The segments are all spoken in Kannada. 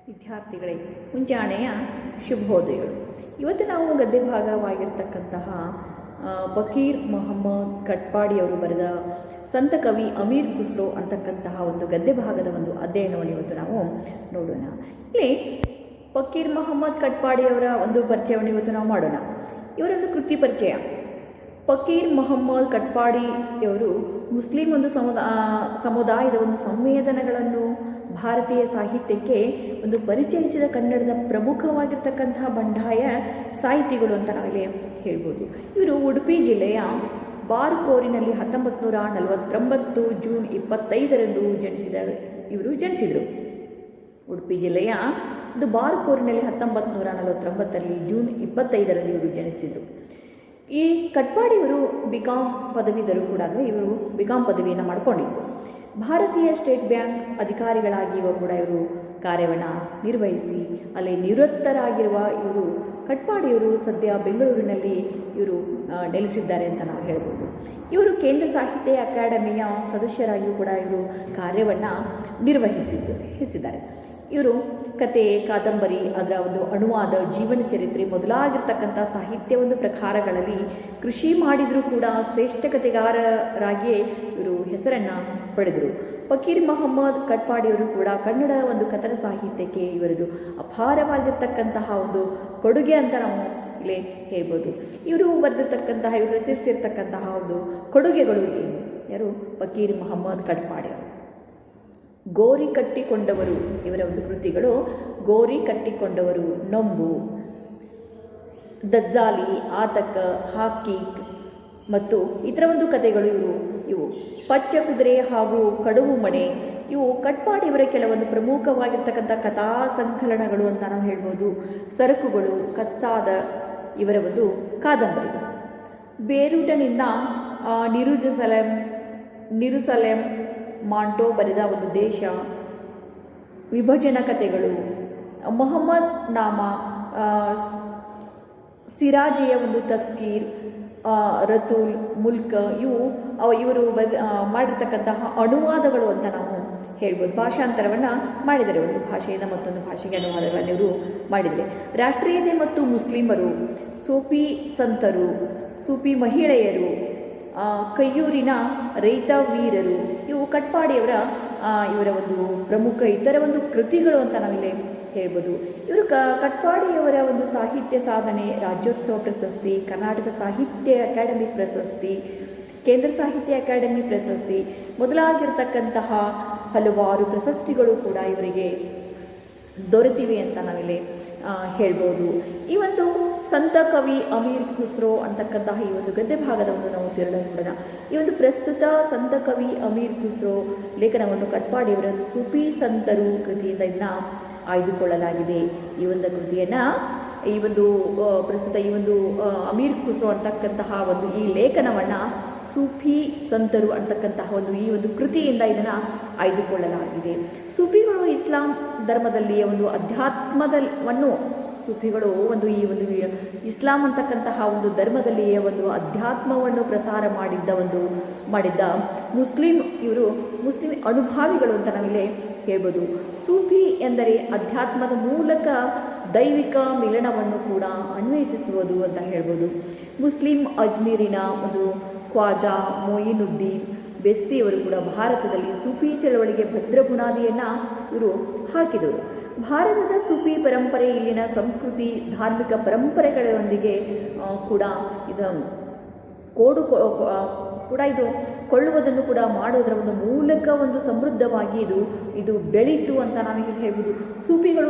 ವಿದ್ಯಾರ್ಥಿಗಳೇ, ಮುಂಜಾನೆಯ ಶುಭೋದಯಗಳು. ಇವತ್ತು ನಾವು ಗದ್ಯ ಭಾಗವಾಗಿರ್ತಕ್ಕಂತಹ ಫಕೀರ್ ಮೊಹಮ್ಮದ್ ಕಟ್ಪಾಡಿಯವರು ಬರೆದ ಸಂತ ಕವಿ ಅಮೀರ್ ಖುಸ್ರೋ ಅಂತಕ್ಕಂತಹ ಒಂದು ಗದ್ಯ ಭಾಗದ ಒಂದು ಅಧ್ಯಯನವನ್ನು ಇವತ್ತು ನಾವು ನೋಡೋಣ. ಇಲ್ಲಿ ಫಕೀರ್ ಮೊಹಮ್ಮದ್ ಕಟ್ಪಾಡಿಯವರ ಒಂದು ಪರಿಚಯವನ್ನು ಇವತ್ತು ನಾವು ಮಾಡೋಣ. ಇವರೊಂದು ಕೃತಿ ಪರಿಚಯ. ಫಕೀರ್ ಮೊಹಮ್ಮದ್ ಕಟ್ಪಾಡಿಯವರು ಮುಸ್ಲಿಂ ಒಂದು ಸಮುದಾಯದ ಒಂದು ಸಂವೇದನೆಗಳನ್ನು ಭಾರತೀಯ ಸಾಹಿತ್ಯಕ್ಕೆ ಒಂದು ಪರಿಚಯಿಸಿದ ಕನ್ನಡದ ಪ್ರಮುಖವಾಗಿರ್ತಕ್ಕಂತಹ ಬಂಡಾಯ ಸಾಹಿತಿಗಳು ಅಂತ ನಾವಿಲ್ಲಿ ಹೇಳ್ಬೋದು. ಇವರು ಉಡುಪಿ ಜಿಲ್ಲೆಯ ಬಾರ್ಕೋರಿನಲ್ಲಿ 1949 ಜೂನ್ 25ರಂದು ಜನಿಸಿದರು. ಉಡುಪಿ ಜಿಲ್ಲೆಯ ಒಂದು ಬಾರ್ಕೋರಿನಲ್ಲಿ 1949 ಜೂನ್ 25ರಂದು ಇವರು ಜನಿಸಿದರು. ಈ ಕಟ್ಪಾಡಿಯವರು ಬಿಕಾಂ ಪದವೀಧರು ಕೂಡ, ಅಂದರೆ ಇವರು ಬಿಕಾಂ ಪದವಿಯನ್ನು ಮಾಡಿಕೊಂಡಿದ್ದರು. ಭಾರತೀಯ ಸ್ಟೇಟ್ ಬ್ಯಾಂಕ್ ಅಧಿಕಾರಿಗಳಾಗಿಯೂ ಕೂಡ ಇವರು ಕಾರ್ಯವನ್ನು ನಿರ್ವಹಿಸಿ ಅಲ್ಲಿ ನಿವೃತ್ತರಾಗಿರುವ ಇವರು ಕಟ್ಪಾಡಿಯವರು ಸದ್ಯ ಬೆಂಗಳೂರಿನಲ್ಲಿ ಇವರು ನೆಲೆಸಿದ್ದಾರೆ ಅಂತ ನಾವು ಹೇಳ್ಬೋದು. ಇವರು ಕೇಂದ್ರ ಸಾಹಿತ್ಯ ಅಕಾಡೆಮಿಯ ಸದಸ್ಯರಾಗಿಯೂ ಕೂಡ ಇವರು ಕಾರ್ಯವನ್ನು ನಿರ್ವಹಿಸಿದ್ದಾರೆ. ಇವರು ಕತೆ, ಕಾದಂಬರಿ, ಅದರ ಒಂದು ಅನುವಾದ, ಜೀವನ ಚರಿತ್ರೆ ಮೊದಲಾಗಿರ್ತಕ್ಕಂಥ ಸಾಹಿತ್ಯ ಒಂದು ಪ್ರಕಾರಗಳಲ್ಲಿ ಕೃಷಿ ಮಾಡಿದರೂ ಕೂಡ ಶ್ರೇಷ್ಠ ಕಥೆಗಾರರಾಗಿಯೇ ಇವರು ಹೆಸರನ್ನು ಪಡೆದರು. ಫಕೀರ್ ಮೊಹಮ್ಮದ್ ಕಟ್ಪಾಡಿಯವರು ಕೂಡ ಕನ್ನಡ ಒಂದು ಕಥನ ಸಾಹಿತ್ಯಕ್ಕೆ ಇವರದು ಅಪಾರವಾಗಿರ್ತಕ್ಕಂತಹ ಒಂದು ಕೊಡುಗೆ ಅಂತ ನಾವು ಇಲ್ಲಿ ಹೇಳ್ಬೋದು. ಇವರು ಬರೆದಿರ್ತಕ್ಕಂತಹ, ಇವರು ರಚಿಸಿರ್ತಕ್ಕಂತಹ ಒಂದು ಕೊಡುಗೆಗಳು ಏನು? ಯಾರು? ಫಕೀರ್ ಮೊಹಮ್ಮದ್ ಕಟ್ಪಾಡಿಯವರು. ಗೋರಿ ಕಟ್ಟಿಕೊಂಡವರು ಇವರ ಒಂದು ಕೃತಿಗಳು. ಗೋರಿ ಕಟ್ಟಿಕೊಂಡವರು, ನೊಂಬು, ದಜ್ಜಾಲಿ, ಆತಕ, ಹಾಕೀಕ್ ಮತ್ತು ಇತರ ಒಂದು ಕಥೆಗಳು ಇವು ಪಚ್ಚ ಕುದುರೆ ಹಾಗೂ ಕಡುವು ಮಣೆ ಇವು ಕಟ್ಪಾಡಿಯವರ ಕೆಲವೊಂದು ಪ್ರಮುಖವಾಗಿರ್ತಕ್ಕಂಥ ಕಥಾ ಸಂಕಲನಗಳು ಅಂತ ನಾವು ಹೇಳ್ಬೋದು. ಸರಕುಗಳು, ಕಚ್ಚಾದ ಇವರ ಒಂದು ಕಾದಂಬರಿಗಳು. ಬೇರೂಟನಿಂದ ನಿರುಸಲೆಂ ಮಾಂಟೋ ಬರೆದ ಒಂದು ದೇಶ, ವಿಭಜನ ಕಥೆಗಳು, ಮೊಹಮ್ಮದ್ ನಾಮ, ಸಿರಾಜಿಯ ಒಂದು ತಸ್ಕೀರ್, ರತುಲ್, ಮುಲ್ಕ್ ಇವರು ಮಾಡಿರ್ತಕ್ಕಂತಹ ಅನುವಾದಗಳು ಅಂತ ನಾವು ಹೇಳ್ಬೋದು. ಭಾಷಾಂತರವನ್ನು ಮಾಡಿದ್ದಾರೆ. ಒಂದು ಭಾಷೆಯಿಂದ ಮತ್ತೊಂದು ಭಾಷೆಗೆ ಅನುವಾದಗಳನ್ನು ಇವರು ಮಾಡಿದ್ದಾರೆ. ರಾಷ್ಟ್ರೀಯತೆ ಮತ್ತು ಮುಸ್ಲಿಮರು, ಸೂಫಿ ಸಂತರು, ಸೂಫಿ ಮಹಿಳೆಯರು, ಕಯ್ಯೂರಿನ ರೈತ ವೀರರು ಇವು ಕಟ್ಪಾಡಿಯವರ ಇವರ ಒಂದು ಪ್ರಮುಖ ಇತರ ಒಂದು ಕೃತಿಗಳು ಅಂತ ನಾವಿಲ್ಲಿ ಹೇಳ್ಬೋದು. ಇವರು ಕಟ್ಪಾಡಿಯವರ ಒಂದು ಸಾಹಿತ್ಯ ಸಾಧನೆ, ರಾಜ್ಯೋತ್ಸವ ಪ್ರಶಸ್ತಿ, ಕರ್ನಾಟಕ ಸಾಹಿತ್ಯ ಅಕಾಡೆಮಿ ಪ್ರಶಸ್ತಿ, ಕೇಂದ್ರ ಸಾಹಿತ್ಯ ಅಕಾಡೆಮಿ ಪ್ರಶಸ್ತಿ ಮೊದಲಾಗಿರ್ತಕ್ಕಂತಹ ಹಲವಾರು ಪ್ರಶಸ್ತಿಗಳು ಕೂಡ ಇವರಿಗೆ ದೊರೆತಿವೆ ಅಂತ ನಾವಿಲ್ಲಿ ಹೇಳ್ಬೋದು. ಈ ಒಂದು ಸಂತ ಕವಿ ಅಮೀರ್ ಖುಸ್ರೋ ಅಂತಕ್ಕಂತಹ ಈ ಒಂದು ಗದ್ಯ ಭಾಗದ ಒಂದು ನಾವು ನೋಡೋಣ. ಈ ಒಂದು ಪ್ರಸ್ತುತ ಸಂತ ಕವಿ ಅಮೀರ್ ಖುಸ್ರೋ ಲೇಖನವನ್ನು ಕಟ್ಪಾಡಿಯವರ ಒಂದು ಸೂಫಿ ಸಂತರು ಕೃತಿಯಿಂದ ಇದನ್ನು ಆಯ್ದುಕೊಳ್ಳಲಾಗಿದೆ. ಈ ಒಂದು ಕೃತಿಯನ್ನು ಪ್ರಸ್ತುತ ಈ ಒಂದು ಅಮೀರ್ ಖುಸ್ರೋ ಅಂತಕ್ಕಂತಹ ಒಂದು ಈ ಲೇಖನವನ್ನು ಸೂಫಿ ಸಂತರು ಅಂತಕ್ಕಂತಹ ಈ ಒಂದು ಕೃತಿಯಿಂದ ಇದನ್ನು ಆಯ್ದುಕೊಳ್ಳಲಾಗಿದೆ. ಸೂಫಿಗಳು ಇಸ್ಲಾಂ ಧರ್ಮದಲ್ಲಿಯ ಒಂದು ಅಧ್ಯಾತ್ಮವನ್ನು ಸೂಫಿಗಳು ಈ ಒಂದು ಇಸ್ಲಾಂ ಅಂತಕ್ಕಂತಹ ಒಂದು ಧರ್ಮದಲ್ಲಿಯೇ ಒಂದು ಅಧ್ಯಾತ್ಮವನ್ನು ಪ್ರಸಾರ ಮಾಡಿದ್ದ ಮುಸ್ಲಿಂ ಅನುಭಾವಿಗಳು ಅಂತ ನಾವಿಲ್ಲಿ ಹೇಳ್ಬೋದು. ಸೂಫಿ ಎಂದರೆ ಅಧ್ಯಾತ್ಮದ ಮೂಲಕ ದೈವಿಕ ಮಿಲನವನ್ನು ಕೂಡ ಅನ್ವೇಷಿಸುವುದು ಅಂತ ಹೇಳ್ಬೋದು. ಮುಸ್ಲಿಂ ಅಜ್ಮೀರಿನ ಒಂದು ಖ್ವಾಜಾ ಮೊಯಿನುದ್ದೀನ್ ಬೆಸ್ತಿಯವರು ಕೂಡ ಭಾರತದಲ್ಲಿ ಸೂಫಿ ಚಳವಳಿಗೆ ಭದ್ರ ಬುನಾದಿಯನ್ನು ಇವರು ಹಾಕಿದರು. ಭಾರತದ ಸೂಫಿ ಪರಂಪರೆ ಇಲ್ಲಿನ ಸಂಸ್ಕೃತಿ, ಧಾರ್ಮಿಕ ಪರಂಪರೆಗಳೊಂದಿಗೆ ಕೂಡ ಇದು ಕೊಳ್ಳುವುದನ್ನು ಕೂಡ ಮಾಡೋದರ ಒಂದು ಮೂಲಕ ಒಂದು ಸಮೃದ್ಧವಾಗಿ ಇದು ಬೆಳೀತು ಅಂತ ನಾವು ಹೇಳ್ಬೋದು. ಸೂಫಿಗಳು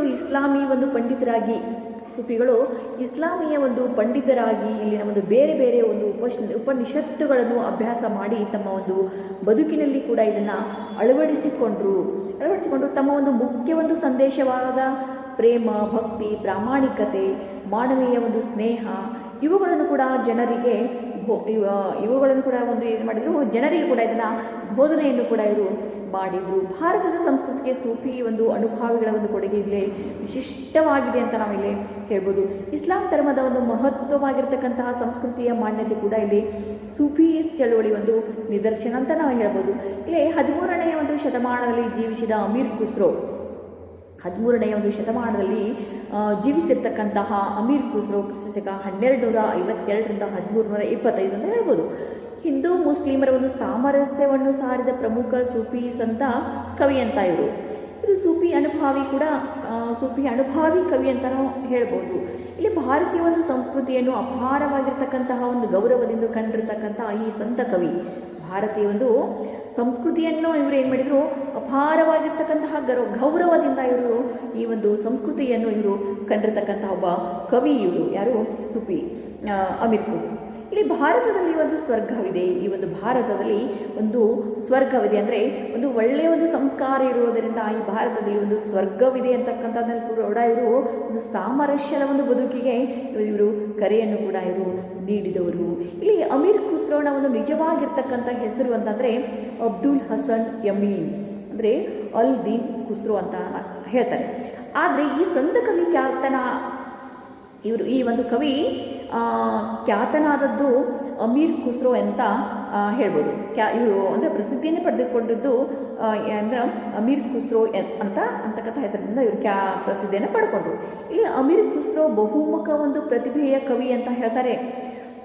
ಇಸ್ಲಾಮಿಯ ಒಂದು ಪಂಡಿತರಾಗಿ ಇಲ್ಲಿನ ಒಂದು ಬೇರೆ ಬೇರೆ ಒಂದು ಉಪನಿಷತ್ತುಗಳನ್ನು ಅಭ್ಯಾಸ ಮಾಡಿ ತಮ್ಮ ಒಂದು ಬದುಕಿನಲ್ಲಿ ಕೂಡ ಇದನ್ನು ಅಳವಡಿಸಿಕೊಂಡು ತಮ್ಮ ಒಂದು ಮುಖ್ಯ ಒಂದು ಸಂದೇಶವಾದ ಪ್ರೇಮ, ಭಕ್ತಿ, ಪ್ರಾಮಾಣಿಕತೆ, ಮಾನವೀಯ ಒಂದು ಸ್ನೇಹ ಇವುಗಳನ್ನು ಕೂಡ ಜನರಿಗೆ ಜನರಿಗೆ ಕೂಡ ಇದನ್ನು ಬೋಧನೆಯನ್ನು ಕೂಡ ಇವರು ಮಾಡಿದರು. ಭಾರತದ ಸಂಸ್ಕೃತಿಗೆ ಸೂಫಿ ಒಂದು ಅನುಭಾವಿಗಳ ಒಂದು ಕೊಡುಗೆ ಇಲ್ಲಿ ವಿಶಿಷ್ಟವಾಗಿದೆ ಅಂತ ನಾವಿಲ್ಲಿ ಹೇಳ್ಬೋದು. ಇಸ್ಲಾಂ ಧರ್ಮದ ಒಂದು ಮಹತ್ವವಾಗಿರ್ತಕ್ಕಂತಹ ಸಂಸ್ಕೃತಿಯ ಮಾನ್ಯತೆ ಕೂಡ ಇಲ್ಲಿ ಸೂಫಿ ಚಳುವಳಿ ಒಂದು ನಿದರ್ಶನ ಅಂತ ನಾವು ಹೇಳ್ಬೋದು. ಇಲ್ಲಿ 13ನೇ ಒಂದು ಶತಮಾನದಲ್ಲಿ ಜೀವಿಸಿದ ಅಮೀರ್ ಖುಸ್ರೋ 13ನೇ ಒಂದು ಶತಮಾನದಲ್ಲಿ ಜೀವಿಸಿರ್ತಕ್ಕಂತಹ ಅಮೀರ್ ಖುಸ್ರೋ ಕ್ರಿಸ್ತಶಕ 1252ರಿಂದ 1325 ಅಂತ ಹೇಳ್ಬೋದು. ಹಿಂದೂ ಮುಸ್ಲಿಮರ ಒಂದು ಸಾಮರಸ್ಯವನ್ನು ಸಾರಿದ ಪ್ರಮುಖ ಸೂಫಿ ಸಂತ ಕವಿ ಅಂತ ಇವರು ಸೂಫಿ ಅನುಭಾವಿ ಕವಿ ಅಂತಲೂ ಹೇಳ್ಬೋದು. ಇಲ್ಲಿ ಭಾರತೀಯ ಒಂದು ಸಂಸ್ಕೃತಿಯನ್ನು ಅಪಾರವಾಗಿರ್ತಕ್ಕಂತಹ ಒಂದು ಗೌರವದಿಂದ ಕಂಡಿರ್ತಕ್ಕಂತಹ ಈ ಸಂತ ಕವಿ ಭಾರತೀಯ ಒಂದು ಸಂಸ್ಕೃತಿಯನ್ನು ಇವರು ಏನು ಮಾಡಿದರು, ಅಪಾರವಾಗಿರ್ತಕ್ಕಂತಹ ಗೌರವದಿಂದ ಇವರು ಈ ಒಂದು ಸಂಸ್ಕೃತಿಯನ್ನು ಇವರು ಕಂಡಿರ್ತಕ್ಕಂತಹ ಒಬ್ಬ ಕವಿ ಇವರು ಯಾರು, ಸೂಫಿ ಅಮೀರ್ ಖುಸ್ರೋ. ಇಲ್ಲಿ ಭಾರತದಲ್ಲಿ ಒಂದು ಸ್ವರ್ಗವಿದೆ, ಈ ಒಂದು ಭಾರತದಲ್ಲಿ ಒಂದು ಸ್ವರ್ಗವಿದೆ ಅಂದರೆ ಒಂದು ಒಳ್ಳೆಯ ಒಂದು ಸಂಸ್ಕಾರ ಇರುವುದರಿಂದ ಈ ಭಾರತದಲ್ಲಿ ಒಂದು ಸ್ವರ್ಗವಿದೆ ಅಂತಕ್ಕಂಥದ್ದನ್ನು ಕೂಡ ಇವರು ಒಂದು ಸಾಮರಸ್ಯದ ಒಂದು ಬದುಕಿಗೆ ಇವರು ಕರೆಯನ್ನು ಕೂಡ ಇವರು ನೀಡಿದವರು. ಇಲ್ಲಿ ಅಮೀರ್ ಖುಸ್ರೋನ ಒಂದು ನಿಜವಾಗಿರ್ತಕ್ಕಂಥ ಹೆಸರು ಅಂತಂದರೆ ಅಬ್ದುಲ್ ಹಸನ್ ಯಮೀನ್ ಅಂದರೆ ಅಲ್ ದೀನ್ ಖುಸ್ರೋ ಅಂತ ಹೇಳ್ತಾರೆ. ಆದರೆ ಈ ಸಂತ ಕವಿ ಈ ಒಂದು ಕವಿ ಖ್ಯಾತನಾದದ್ದು ಅಮೀರ್ ಖುಸ್ರೋ ಅಂತ ಹೇಳ್ಬೋದು. ಇವರು ಅಂದರೆ ಪ್ರಸಿದ್ಧಿಯನ್ನೇ ಪಡೆದುಕೊಂಡಿದ್ದು ಅಂದರೆ ಅಮೀರ್ ಖುಸ್ರೋ ಅಂತಕ್ಕಂಥ ಹೆಸರಿನಿಂದ ಇವರು ಪ್ರಸಿದ್ಧಿಯನ್ನು ಪಡ್ಕೊಂಡ್ರು. ಇಲ್ಲಿ ಅಮೀರ್ ಖುಸ್ರೋ ಬಹುಮುಖ ಒಂದು ಪ್ರತಿಭೆಯ ಕವಿ ಅಂತ ಹೇಳ್ತಾರೆ.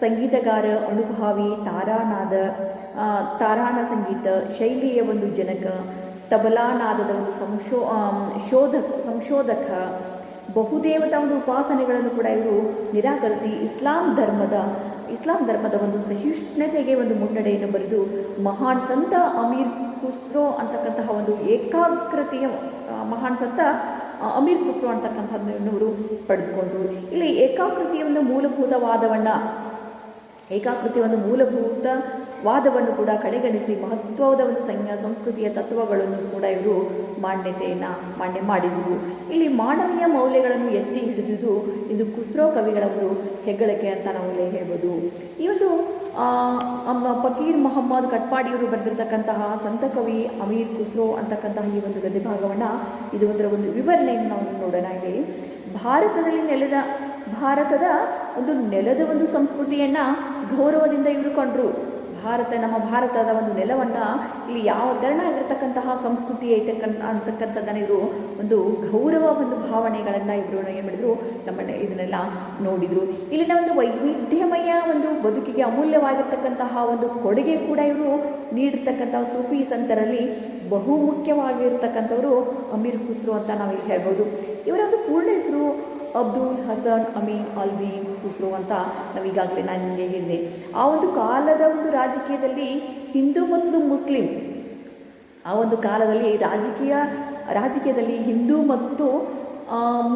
ಸಂಗೀತಗಾರ, ಅನುಭಾವಿ, ತಾರಾಣ ಸಂಗೀತ ಶೈಲಿಯ ಒಂದು ಜನಕ, ತಬಲಾನಾದದ ಒಂದು ಸಂಶೋಧಕ, ಬಹುದೇವತಾ ಒಂದು ಉಪಾಸನೆಗಳನ್ನು ಕೂಡ ಇವರು ನಿರಾಕರಿಸಿ ಇಸ್ಲಾಂ ಧರ್ಮದ ಒಂದು ಸಹಿಷ್ಣುತೆಗೆ ಒಂದು ಮುನ್ನಡೆಯನ್ನು ಬರೆದು ಮಹಾನ್ ಸಂತ ಅಮೀರ್ ಖುಸ್ರೋ ಅಂತಕ್ಕಂತಹ ಒಂದು ಏಕಾಗ್ರತೆಯ ಮಹಾನ್ ಸಂತ ಅಮೀರ್ ಖುಸ್ರೋ ಅಂತಕ್ಕಂಥದ್ದನ್ನು ಇವರು ಪಡೆದುಕೊಂಡ್ರು. ಇಲ್ಲಿ ಏಕಾಕೃತಿಯ ಒಂದು ಮೂಲಭೂತವಾದವನ್ನು ಕೂಡ ಕಡೆಗಣಿಸಿ ಮಹತ್ವದ ಒಂದು ಸಂಸ್ಕೃತಿಯ ತತ್ವಗಳನ್ನು ಕೂಡ ಇವರು ಮಾನ್ಯ ಮಾಡಿದರು. ಇಲ್ಲಿ ಮಾನವೀಯ ಮೌಲ್ಯಗಳನ್ನು ಎತ್ತಿ ಹಿಡಿದುದು ಇದು ಖುಸ್ರೋ ಕವಿಗಳ ಒಂದು ಹೆಗ್ಗಳಿಕೆ ಅಂತ ನಾವು ಇಲ್ಲಿ ಹೇಳ್ಬೋದು. ಈ ಒಂದು ಫಕೀರ್ ಮೊಹಮ್ಮದ್ ಕಟ್ಪಾಡಿಯವರು ಬರೆದಿರ್ತಕ್ಕಂತಹ ಸಂತ ಕವಿ ಅಮೀರ್ ಖುಸ್ರೋ ಅಂತಕ್ಕಂತಹ ಈ ಒಂದು ಗದ್ಯ ಭಾಗವನ್ನು ಇದು ಅದರ ಒಂದು ವಿವರಣೆಯನ್ನು ನಾವು ನೋಡೋಣ. ಇಲ್ಲಿ ಭಾರತದ ಒಂದು ನೆಲದ ಒಂದು ಸಂಸ್ಕೃತಿಯನ್ನು ಗೌರವದಿಂದ ಇವರು ಕಂಡ್ರು. ನಮ್ಮ ಭಾರತದ ಒಂದು ನೆಲವನ್ನು ಇಲ್ಲಿ ಯಾವ ತೆರನಾಗಿರ್ತಕ್ಕಂತಹ ಸಂಸ್ಕೃತಿ ಐತೆ ಅಂತಕ್ಕಂಥದ್ದನ್ನು ಇವರು ಒಂದು ಗೌರವ ಒಂದು ಭಾವನೆಗಳನ್ನು ಇವರು ಏನು ಮಾಡಿದ್ರು, ಇದನ್ನೆಲ್ಲ ನೋಡಿದರು. ಇಲ್ಲಿನ ಒಂದು ವೈವಿಧ್ಯಮಯ ಒಂದು ಬದುಕಿಗೆ ಅಮೂಲ್ಯವಾಗಿರ್ತಕ್ಕಂತಹ ಒಂದು ಕೊಡುಗೆ ಕೂಡ ಇವರು ನೀಡಿರ್ತಕ್ಕಂತಹ ಸೂಫಿ ಸಂತರಲ್ಲಿ ಬಹುಮುಖ್ಯವಾಗಿರ್ತಕ್ಕಂಥವರು ಅಮೀರ್ ಖುಸ್ರೋ ಅಂತ ನಾವಿಲ್ಲಿ ಹೇಳ್ಬೋದು. ಇವರ ಒಂದು ಪೂರ್ಣ ಹೆಸರು ಅಬ್ದುಲ್ ಹಸನ್ ಅಮೀನ್ ಅಲ್ ದೀನ್ ಖುಸ್ರೋ ಅಂತ ನಾವೀಗಾಗಲೇ ನಾನು ನಿಮಗೆ ಹೇಳಿದೆ. ಆ ಒಂದು ಕಾಲದ ಒಂದು ರಾಜಕೀಯದಲ್ಲಿ ಹಿಂದೂ ಮತ್ತು ಮುಸ್ಲಿಂ ಆ ಒಂದು ಕಾಲದಲ್ಲಿ ರಾಜಕೀಯದಲ್ಲಿ ಹಿಂದೂ ಮತ್ತು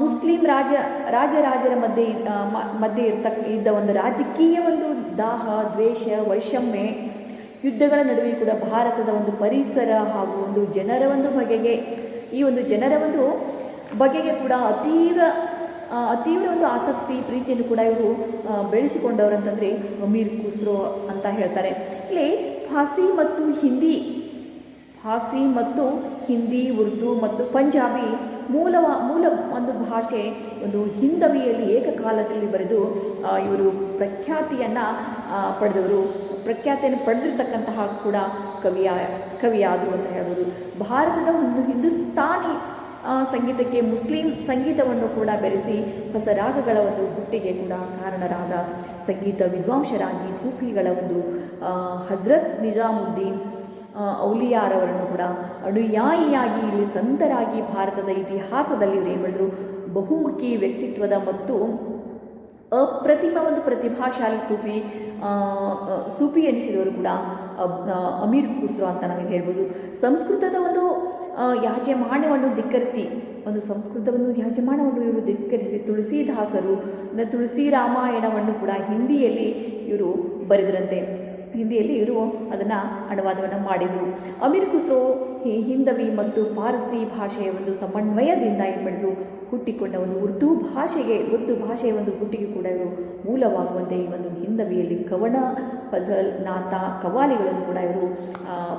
ಮುಸ್ಲಿಂ ರಾಜರ ಮಧ್ಯೆ ಇದ್ದ ಒಂದು ರಾಜಕೀಯ ಒಂದು ದಾಹ, ದ್ವೇಷ, ವೈಷಮ್ಯ, ಯುದ್ಧಗಳ ನಡುವೆ ಕೂಡ ಭಾರತದ ಒಂದು ಪರಿಸರ ಹಾಗೂ ಒಂದು ಜನರ ಒಂದು ಬಗೆಗೆ ಕೂಡ ಅತೀವ್ರ ಒಂದು ಆಸಕ್ತಿ, ಪ್ರೀತಿಯನ್ನು ಕೂಡ ಇವರು ಬೆಳೆಸಿಕೊಂಡವರು ಅಂತಂದರೆ ಅಮೀರ್ ಖುಸ್ರೋ ಅಂತ ಹೇಳ್ತಾರೆ. ಇಲ್ಲಿ ಫಾರ್ಸಿ ಮತ್ತು ಹಿಂದಿ, ಉರ್ದು ಮತ್ತು ಪಂಜಾಬಿ ಮೂಲ ಒಂದು ಭಾಷೆ ಒಂದು ಹಿಂದವಿಯಲ್ಲಿ ಏಕಕಾಲದಲ್ಲಿ ಬರೆದು ಇವರು ಪ್ರಖ್ಯಾತಿಯನ್ನು ಪಡೆದಿರ್ತಕ್ಕಂತಹ ಕೂಡ ಕವಿಯಾದರು ಅಂತ ಹೇಳ್ಬೋದು. ಭಾರತದ ಒಂದು ಹಿಂದೂಸ್ತಾನಿ ಸಂಗೀತಕ್ಕೆ ಮುಸ್ಲಿಂ ಸಂಗೀತವನ್ನು ಕೂಡ ಬೆರೆಸಿ ಹೊಸ ರಾಗಗಳ ಒಂದು ಹುಟ್ಟಿಗೆ ಕೂಡ ಕಾರಣರಾದ ಸಂಗೀತ ವಿದ್ವಾಂಸರಾಗಿ ಸೂಫಿಗಳ ಒಂದು ಹಜರತ್ ನಿಜಾಮುದ್ದೀನ್ ಔಲಿಯಾರವರನ್ನು ಕೂಡ ಅನುಯಾಯಿಯಾಗಿ ಇಲ್ಲಿ ಸಂತರಾಗಿ ಭಾರತದ ಇತಿಹಾಸದಲ್ಲಿ ಇವರು ಏನು ಮಾಡಿದ್ರು, ಬಹುಮುಖಿ ವ್ಯಕ್ತಿತ್ವದ ಮತ್ತು ಅಪ್ರತಿಮ ಒಂದು ಪ್ರತಿಭಾಶಾಲಿ ಸೂಫಿ ಎನಿಸಿದವರು ಕೂಡ ಅಮೀರ್ ಖುಸ್ರೋ ಅಂತ ನಾವಿಲ್ಲಿ ಹೇಳ್ಬೋದು. ಸಂಸ್ಕೃತದ ಒಂದು ಯಾಜಮಾನ್ಯವನ್ನು ಧಿಕ್ಕರಿಸಿ ಇವರು ಧಿಕ್ಕರಿಸಿ ತುಳಸಿದಾಸರು ತುಳಸಿ ರಾಮಾಯಣವನ್ನು ಕೂಡ ಹಿಂದಿಯಲ್ಲಿ ಇವರು ಬರೆದರಂತೆ. ಹಿಂದಿಯಲ್ಲಿ ಇವರು ಅದನ್ನು ಅನುವಾದವನ್ನು ಮಾಡಿದರು. ಅಮೀರ್ ಖುಸ್ರೋ ಹಿಂದವಿ ಮತ್ತು ಪಾರ್ಸಿ ಭಾಷೆಯ ಒಂದು ಸಮನ್ವಯದಿಂದ ಏನು ಮಾಡಿದ್ರು, ಹುಟ್ಟಿಕೊಂಡ ಒಂದು ಉರ್ದು ಭಾಷೆಯ ಒಂದು ಹುಟ್ಟಿಗೆ ಕೂಡ ಇವರು ಮೂಲವಾಗುವಂತೆ ಈ ಒಂದು ಹಿಂದವಿಯಲ್ಲಿ ಕವನ, ಫಜಲ್, ನಾತ, ಕವಾಲಿಗಳನ್ನು ಕೂಡ ಇವರು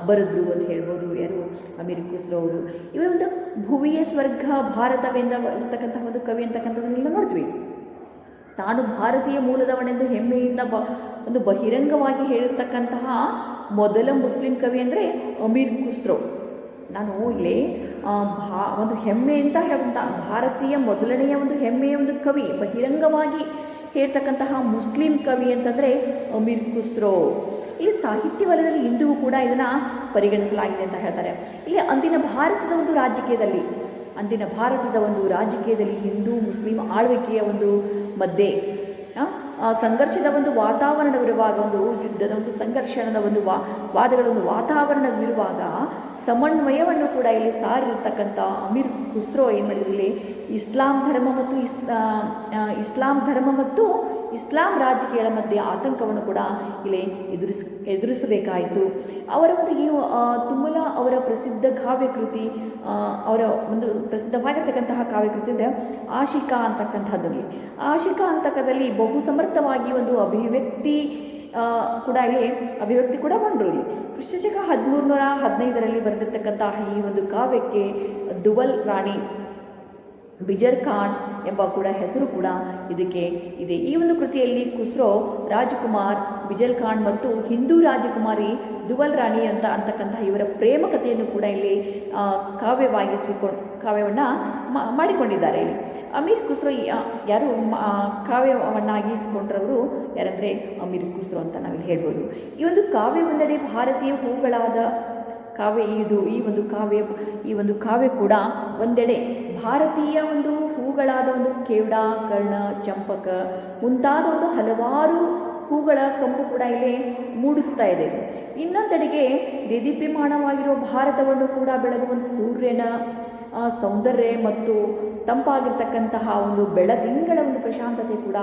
ಬರೆದ್ರು ಅಂತ ಹೇಳ್ಬೋದು. ಯಾರು, ಅಮೀರ್ ಖುಸ್ರೋ ಅವರು. ಇವರ ಒಂದು ಭುವಿಯ ಸ್ವರ್ಗ ಭಾರತವೆಂದ ಇರ್ತಕ್ಕಂತಹ ಒಂದು ಕವಿ ಅಂತಕ್ಕಂಥದ್ದನ್ನೆಲ್ಲ ನೋಡ್ತೀವಿ. ತಾನು ಭಾರತೀಯ ಮೂಲದವನೆಂದು ಹೆಮ್ಮೆಯಿಂದ ಒಂದು ಬಹಿರಂಗವಾಗಿ ಹೇಳಿರ್ತಕ್ಕಂತಹ ಮೊದಲ ಮುಸ್ಲಿಂ ಕವಿ ಅಂದರೆ ಅಮೀರ್ ಖುಸ್ರೋ. ನಾನು ಇಲ್ಲಿ ಒಂದು ಹೆಮ್ಮೆ ಅಂತ ಭಾರತೀಯ ಮೊದಲನೆಯ ಒಂದು ಹೆಮ್ಮೆಯ ಒಂದು ಕವಿ, ಬಹಿರಂಗವಾಗಿ ಹೇಳ್ತಕ್ಕಂತಹ ಮುಸ್ಲಿಂ ಕವಿ ಅಂತಂದರೆ ಅಮೀರ್ ಖುಸ್ರೋ. ಇಲ್ಲಿ ಸಾಹಿತ್ಯ ವಲಯದಲ್ಲಿ ಇಂದಿಗೂ ಕೂಡ ಇದನ್ನು ಪರಿಗಣಿಸಲಾಗಿದೆ ಅಂತ ಹೇಳ್ತಾರೆ. ಇಲ್ಲಿ ಅಂದಿನ ಭಾರತದ ಒಂದು ರಾಜಕೀಯದಲ್ಲಿ ಹಿಂದೂ ಮುಸ್ಲಿಂ ಆಳ್ವಿಕೆಯ ಒಂದು ಮಧ್ಯೆ ಸಂಘರ್ಷದ ಒಂದು ವಾತಾವರಣವಿರುವಾಗ, ಒಂದು ಯುದ್ಧದ ಒಂದು ಸಂಘರ್ಷಣದ ಒಂದು ವಾದಗಳ ಒಂದು ವಾತಾವರಣವಿರುವಾಗ ಸಮನ್ವಯವನ್ನು ಕೂಡ ಇಲ್ಲಿ ಸಾರಿರ್ತಕ್ಕಂಥ ಅಮೀರ್ ಖುಸ್ರೋ ಏನು ಮಾಡಿದ್ರು, ಇಲ್ಲಿ ಇಸ್ಲಾಂ ಧರ್ಮ ಮತ್ತು ಇಸ್ಲಾಂ ರಾಜಕೀಯಗಳ ಮಧ್ಯೆ ಆತಂಕವನ್ನು ಕೂಡ ಇಲ್ಲಿ ಎದುರಿಸಬೇಕಾಯಿತು. ಅವರ ಒಂದು ಈ ತುಮುಲ ಅವರ ಪ್ರಸಿದ್ಧ ಕಾವ್ಯಕೃತಿ, ಅವರ ಒಂದು ಪ್ರಸಿದ್ಧವಾಗಿರ್ತಕ್ಕಂತಹ ಕಾವ್ಯಕೃತಿ ಅಂದರೆ ಆಶಿಕಾ ಅಂತಕ್ಕಂಥದ್ದಲ್ಲಿ, ಆಶಿಕಾ ಅಂತಕದಲ್ಲಿ ಬಹು ಸಮರ್ಥವಾಗಿ ಒಂದು ಅಭಿವ್ಯಕ್ತಿ ಕೂಡ ಬಂದರು. ಇಲ್ಲಿ ಕ್ರಿಸ್ತಶಕ 1315 ಬರೆದಿರ್ತಕ್ಕಂತಹ ಈ ಒಂದು ಕಾವ್ಯಕ್ಕೆ ದುವಲ್ ರಾಣಿ ಬಿಜರ್ ಖಾನ್ ಎಂಬ ಕೂಡ ಹೆಸರು ಕೂಡ ಇದಕ್ಕೆ ಇದೆ. ಈ ಒಂದು ಕೃತಿಯಲ್ಲಿ ಖುಸ್ರೋ ರಾಜಕುಮಾರ್ ಬಿಜಲ್ ಖಾನ್ ಮತ್ತು ಹಿಂದೂ ರಾಜಕುಮಾರಿ ದುವಲ್ ರಾಣಿ ಅಂತಕ್ಕಂಥ ಇವರ ಪ್ರೇಮ ಕಥೆಯನ್ನು ಕೂಡ ಇಲ್ಲಿ ಕಾವ್ಯವನ್ನು ಮಾಡಿಕೊಂಡಿದ್ದಾರೆ. ಇಲ್ಲಿ ಅಮೀರ್ ಖುಸ್ರೋ ಯಾರು ಕಾವ್ಯವನ್ನಾಗಿಸಿಕೊಂಡ್ರವರು ಯಾರಂದರೆ ಅಮೀರ್ ಖುಸ್ರೋ ಅಂತ ನಾವಿಲ್ಲಿ ಹೇಳ್ಬೋದು. ಈ ಒಂದು ಕಾವ್ಯ ಒಂದೆಡೆ ಭಾರತೀಯ ಹೂಗಳಾದ ಕಾವ್ಯ ಈ ಒಂದು ಕಾವ್ಯ ಕೂಡ ಒಂದೆಡೆ ಭಾರತೀಯ ಒಂದು ಹೂಗಳಾದ ಒಂದು ಕೇವಡ, ಕರ್ಣ, ಚಂಪಕ ಮುಂತಾದ ಒಂದು ಹಲವಾರು ಹೂಗಳ ಕಂಪು ಕೂಡ ಇಲ್ಲಿ ಮೂಡಿಸ್ತಾ ಇದೆ. ಇನ್ನೊಂದೆಡೆಗೆ ದೇದೀಪ್ಯಮಾನವಾಗಿರುವ ಭಾರತವನ್ನು ಕೂಡ ಬೆಳಗುವ ಒಂದು ಸೂರ್ಯನ ಸೌಂದರ್ಯ ಮತ್ತು ತಂಪಾಗಿರ್ತಕ್ಕಂತಹ ಒಂದು ಬೆಳದಿಂಗಳ ಒಂದು ಪ್ರಶಾಂತತೆ ಕೂಡ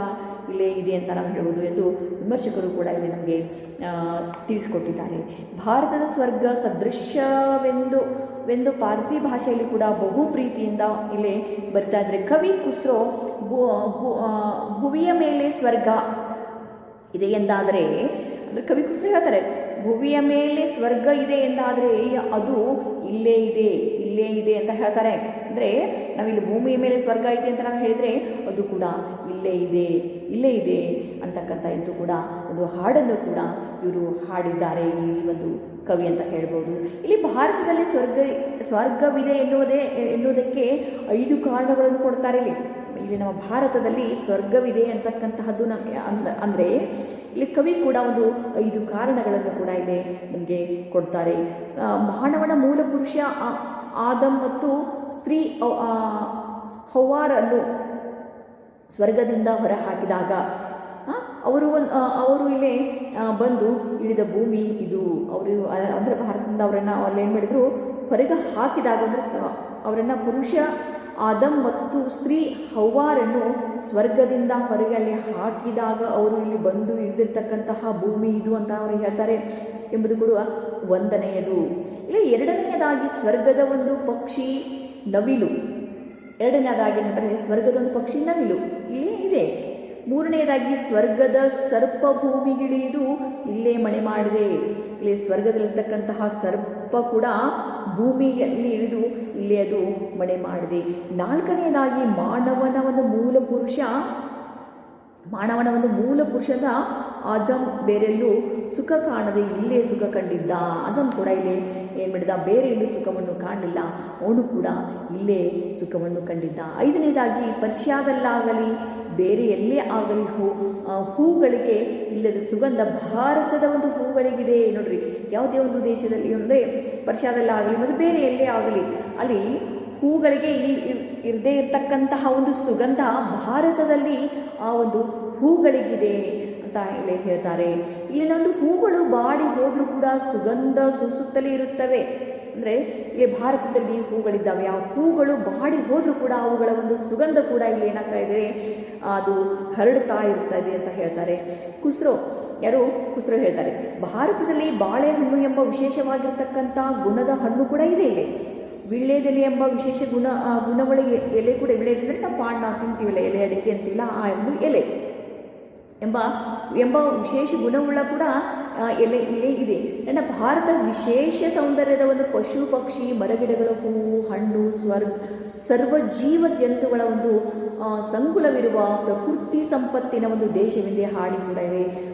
ಇಲ್ಲೇ ಇದೆ ಅಂತ ನಾವು ಹೇಳ್ಬೋದು ಎಂದು ವಿಮರ್ಶಕರು ಕೂಡ ಇಲ್ಲಿ ನಮಗೆ ತಿಳಿಸಿಕೊಟ್ಟಿದ್ದಾರೆ. ಭಾರತದ ಸ್ವರ್ಗ ಸದೃಶ್ಯವೆಂದು ಪಾರ್ಸಿ ಭಾಷೆಯಲ್ಲಿ ಕೂಡ ಬಹು ಪ್ರೀತಿಯಿಂದ ಇಲ್ಲಿ ಬರ್ತಾ ಇದ್ದಾರೆ. ಕವಿ ಖುಸ್ರೋ ಭುವಿಯ ಮೇಲೆ ಸ್ವರ್ಗ ಇದೆ ಎಂದಾದರೆ, ಅಂದರೆ ಕವಿ ಖುಸ್ರೋ ಹೇಳ್ತಾರೆ ಭುವಿಯ ಮೇಲೆ ಸ್ವರ್ಗ ಇದೆ ಎಂದಾದರೆ ಅದು ಇಲ್ಲೇ ಇದೆ ಅಂತ ಹೇಳ್ತಾರೆ. ಅಂದರೆ ನಾವಿಲ್ಲಿ ಭೂಮಿಯ ಮೇಲೆ ಸ್ವರ್ಗ ಇದೆ ಅಂತ ನಾವು ಹೇಳಿದರೆ ಅದು ಕೂಡ ಇಲ್ಲೇ ಇದೆ ಅಂತಕ್ಕಂಥ ಇದು ಕೂಡ ಒಂದು ಹಾಡನ್ನು ಕೂಡ ಇವರು ಹಾಡಿದ್ದಾರೆ, ಈ ಒಂದು ಕವಿ ಅಂತ ಹೇಳ್ಬೋದು. ಇಲ್ಲಿ ಭಾರತದಲ್ಲಿ ಸ್ವರ್ಗವಿದೆ ಎನ್ನುವುದಕ್ಕೆ 5 ಕಾರಣಗಳನ್ನು ಕೊಡ್ತಾರೆ. ಇಲ್ಲಿ ನಮ್ಮ ಭಾರತದಲ್ಲಿ ಸ್ವರ್ಗವಿದೆ ಅಂತಕ್ಕಂತಹದ್ದು ಅಂದರೆ ಇಲ್ಲಿ ಕವಿ ಕೂಡ ಒಂದು 5 ಕಾರಣಗಳನ್ನು ಕೂಡ ಇಲ್ಲಿ ನಮಗೆ ಕೊಡ್ತಾರೆ. ಮಾನವನ ಮೂಲ ಪುರುಷ ಆದಮ್ ಮತ್ತು ಸ್ತ್ರೀ ಹವ್ವಾರನ್ನು ಸ್ವರ್ಗದಿಂದ ಹೊರಹಾಕಿದಾಗ ಅವರು ಇಲ್ಲಿ ಬಂದು ಇಳಿದ ಭೂಮಿ ಇದು. ಅಂದರೆ ಭಾರತದಿಂದ ಅವರನ್ನು ಅಲ್ಲಿ ಏನು ಮಾಡಿದ್ರು, ಹೊರಗೆ ಹಾಕಿದಾಗ, ಅಂದರೆ ಅವರನ್ನು ಪುರುಷ ಆದಮ್ ಮತ್ತು ಸ್ತ್ರೀ ಹವ್ವಾರನ್ನು ಸ್ವರ್ಗದಿಂದ ಹೊರಗೆ ಅಲ್ಲಿ ಹಾಕಿದಾಗ ಅವರು ಇಲ್ಲಿ ಬಂದು ಇಳಿದಿರ್ತಕ್ಕಂತಹ ಭೂಮಿ ಇದು ಅಂತ ಅವರು ಹೇಳ್ತಾರೆ ಎಂಬುದು ಕೂಡ ಒಂದನೆಯದು. ಇಲ್ಲಿ ಎರಡನೆಯದಾಗಿ ಸ್ವರ್ಗದ ಒಂದು ಪಕ್ಷಿ ನವಿಲು, ಎರಡನೆಯದಾಗಿ ಏನಂದರೆ ಸ್ವರ್ಗದ ಒಂದು ಪಕ್ಷಿ ನವಿಲು ಇಲ್ಲಿ ಇದೆ. ಮೂರನೆಯದಾಗಿ ಸ್ವರ್ಗದ ಸರ್ಪ ಭೂಮಿಗಿಳಿದು ಇಲ್ಲೇ ಮನೆ ಮಾಡಿದೆ. ಇಲ್ಲಿ ಸ್ವರ್ಗದಲ್ಲಿರ್ತಕ್ಕಂತಹ ಸರ್ಪ ಕೂಡ ಭೂಮಿಯಲ್ಲಿ ಇಳಿದು ಇಲ್ಲೇ ಅದು ಮನೆ ಮಾಡಿದೆ. ನಾಲ್ಕನೆಯದಾಗಿ ಮಾನವನ ಒಂದು ಮೂಲ ಪುರುಷದ ಆಜಮ್ ಬೇರೆಲ್ಲೂ ಸುಖ ಕಾಣದೆ ಇಲ್ಲೇ ಸುಖ ಕಂಡಿದ್ದ. ಆಜಮ್ ಕೂಡ ಇಲ್ಲಿ ಏನು ಮಾಡಿದ, ಬೇರೆ ಎಲ್ಲೂ ಸುಖವನ್ನು ಕಾಣಲಿಲ್ಲ, ಅವನು ಕೂಡ ಇಲ್ಲೇ ಸುಖವನ್ನು ಕಂಡಿದ್ದ. ಐದನೇದಾಗಿ ಪರ್ಷಿಯಾದಲ್ಲಾಗಲಿ ಬೇರೆ ಎಲ್ಲೇ ಆಗಲಿ ಹೂಗಳಿಗೆ ಇಲ್ಲದ ಸುಗಂಧ ಭಾರತದ ಒಂದು ಹೂಗಳಿಗಿದೆ. ನೋಡ್ರಿ, ಯಾವುದೇ ಒಂದು ದೇಶದಲ್ಲಿ ಅಂದರೆ ಪರ್ಷಿಯಾದಲ್ಲಾಗಲಿ ಮತ್ತು ಬೇರೆ ಎಲ್ಲೇ ಆಗಲಿ ಅಲ್ಲಿ ಹೂಗಳಿಗೆ ಇರದೇ ಇರತಕ್ಕಂತಹ ಒಂದು ಸುಗಂಧ ಭಾರತದಲ್ಲಿ ಆ ಒಂದು ಹೂಗಳಿಗಿದೆ ಅಂತ ಇಲ್ಲಿ ಹೇಳ್ತಾರೆ. ಇಲ್ಲಿನ ಒಂದು ಹೂಗಳು ಬಾಡಿ ಹೋದರೂ ಕೂಡ ಸುಗಂಧ ಸೂಸುತ್ತಲೇ ಇರುತ್ತವೆ. ಅಂದರೆ ಇಲ್ಲಿ ಭಾರತದಲ್ಲಿ ಹೂಗಳಿದ್ದಾವೆ, ಆ ಹೂಗಳು ಬಾಡಿ ಹೋದರೂ ಕೂಡ ಅವುಗಳ ಒಂದು ಸುಗಂಧ ಕೂಡ ಇಲ್ಲಿ ಏನಾಗ್ತಾ ಇದೆ, ಅದು ಹರಡ್ತಾ ಇರ್ತದೆ ಅಂತ ಹೇಳ್ತಾರೆ. ಖುಸ್ರೋ ಹೇಳ್ತಾರೆ, ಭಾರತದಲ್ಲಿ ಬಾಳೆಹಣ್ಣು ಎಂಬ ವಿಶೇಷವಾಗಿರ್ತಕ್ಕಂಥ ಗುಣದ ಹಣ್ಣು ಕೂಡ ಇದೆ. ಇಲ್ಲಿ ವಿಳ್ಳೆದೆಲೆ ಎಂಬ ವಿಶೇಷ ಗುಣಗಳ ಎಲೆ ಕೂಡ, ವಿಳ್ಳೆದೆಲೆ ನಾವು ಪಾಂಡ ತಿಂತೀವಲ್ಲ, ಎಲೆ ಅಡಿಕೆ ಅಂತಿಲ್ಲ, ಆ ಒಂದು ಎಲೆ ಎಂಬ ವಿಶೇಷ ಗುಣವುಳ್ಳ ಕೂಡ ಇಲ್ಲೇ ಇದೆ. ನನ್ನ ಭಾರತ ವಿಶೇಷ ಸೌಂದರ್ಯದ ಒಂದು ಪಶು ಪಕ್ಷಿ ಮರಗಿಡಗಳ ಹೂವು ಹಣ್ಣು ಸರ್ವ ಜೀವ ಜಂತುಗಳ ಒಂದು ಸಂಕುಲವಿರುವ ಪ್ರಕೃತಿ ಸಂಪತ್ತಿನ ಒಂದು ದೇಶವೆಂದೇ ಹಾಡಿ ಕೂಡ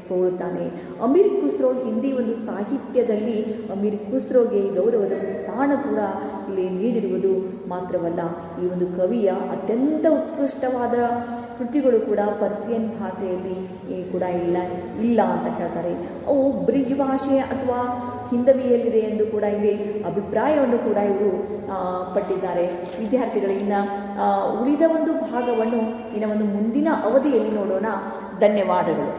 ಹೋಗುತ್ತಾನೆ. ಅಮೀರ್ ಖುಸ್ರೋ ಹಿಂದಿ ಒಂದು ಸಾಹಿತ್ಯದಲ್ಲಿ ಅಮೀರ್ ಖುಸ್ರೋಗೆ ಗೌರವದ ಒಂದು ಸ್ಥಾನ ಕೂಡ ಇಲ್ಲಿ ನೀಡಿರುವುದು ಮಾತ್ರವಲ್ಲ, ಈ ಒಂದು ಕವಿಯ ಅತ್ಯಂತ ಉತ್ಕೃಷ್ಟವಾದ ಕೃತಿಗಳು ಕೂಡ ಪರ್ಸಿಯನ್ ಭಾಷೆಯಲ್ಲಿ ಕೂಡ ಇಲ್ಲ ಅಂತ ಹೇಳ್ತಾರೆ. ಅವು ಬ್ರಿಜ್ ಭಾಷೆ ಅಥವಾ ಹಿಂದವಿಯಲ್ಲಿದೆ ಎಂದು ಕೂಡ ಇಲ್ಲಿ ಅಭಿಪ್ರಾಯವನ್ನು ಕೂಡ ಇವರು ಪಟ್ಟಿದ್ದಾರೆ. ವಿದ್ಯಾರ್ಥಿಗಳಿಂದ ಉಳಿದ ಒಂದು ಭಾಗವನ್ನು ಇನ್ನು ಒಂದು ಮುಂದಿನ ಅವಧಿಯಲ್ಲಿ ನೋಡೋಣ. ಧನ್ಯವಾದಗಳು.